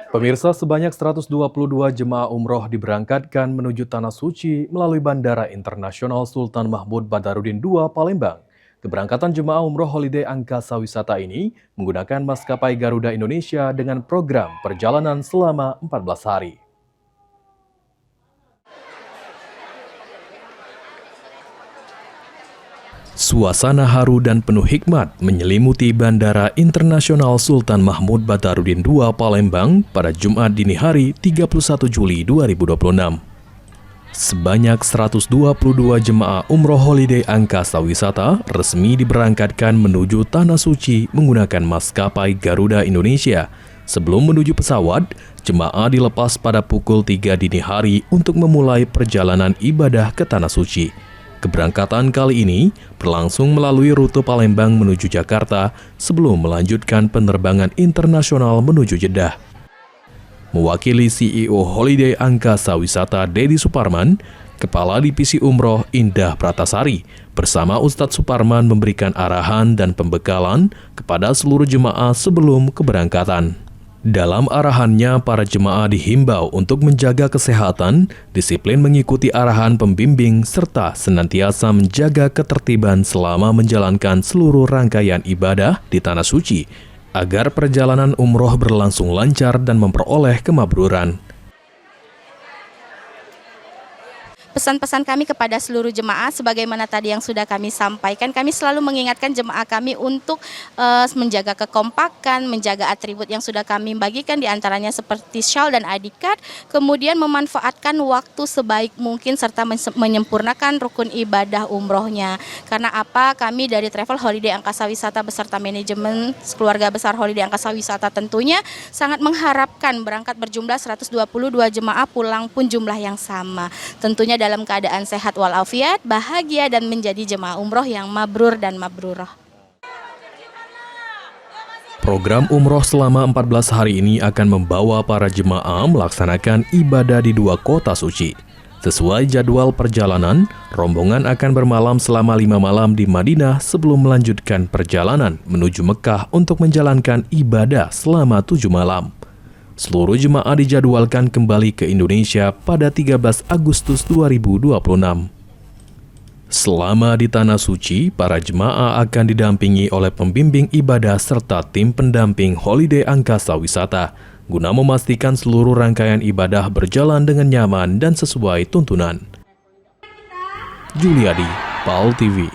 Pemirsa, sebanyak 122 jemaah umroh diberangkatkan menuju Tanah Suci melalui Bandara Internasional Sultan Mahmud Badarudin II, Palembang. Keberangkatan jemaah umroh holiday Angkasa Wisata ini menggunakan maskapai Garuda Indonesia dengan program perjalanan selama 14 hari. Suasana haru dan penuh hikmat menyelimuti Bandara Internasional Sultan Mahmud Badarudin II, Palembang pada Jumat dini hari 31 Juli 2026. Sebanyak 122 jemaah umroh holiday Angkasa Wisata resmi diberangkatkan menuju Tanah Suci menggunakan maskapai Garuda Indonesia. Sebelum menuju pesawat, jemaah dilepas pada pukul 3 dini hari untuk memulai perjalanan ibadah ke Tanah Suci. Keberangkatan kali ini berlangsung melalui rute Palembang menuju Jakarta sebelum melanjutkan penerbangan internasional menuju Jeddah. Mewakili CEO Holiday Angkasa Wisata Dedi Suparman, Kepala Divisi Umroh Indah Pratasari, bersama Ustadz Suparman memberikan arahan dan pembekalan kepada seluruh jemaah sebelum keberangkatan. Dalam arahannya, para jemaah dihimbau untuk menjaga kesehatan, disiplin mengikuti arahan pembimbing, serta senantiasa menjaga ketertiban selama menjalankan seluruh rangkaian ibadah di Tanah Suci, agar perjalanan umroh berlangsung lancar dan memperoleh kemabruran. Pesan-pesan kami kepada seluruh jemaah, sebagaimana tadi yang sudah kami sampaikan, kami selalu mengingatkan jemaah kami untuk menjaga kekompakan, menjaga atribut yang sudah kami bagikan, diantaranya seperti shawl dan ID card, kemudian memanfaatkan waktu sebaik mungkin, serta menyempurnakan rukun ibadah umrohnya. Karena apa? Kami dari Travel Holiday Angkasa Wisata beserta manajemen keluarga besar Holiday Angkasa Wisata tentunya sangat mengharapkan berangkat berjumlah 122 jemaah, pulang pun jumlah yang sama. Tentunya dalam keadaan sehat walafiat, bahagia, dan menjadi jemaah umroh yang mabrur dan mabrurah. Program umroh selama 14 hari ini akan membawa para jemaah melaksanakan ibadah di 2 kota suci. Sesuai jadwal perjalanan, rombongan akan bermalam selama 5 malam di Madinah sebelum melanjutkan perjalanan menuju Mekah untuk menjalankan ibadah selama 7 malam. Seluruh jemaah dijadwalkan kembali ke Indonesia pada 13 Agustus 2026. Selama di Tanah Suci, para jemaah akan didampingi oleh pembimbing ibadah serta tim pendamping Holiday Angkasa Wisata, guna memastikan seluruh rangkaian ibadah berjalan dengan nyaman dan sesuai tuntunan. Juliadi, PAL TV.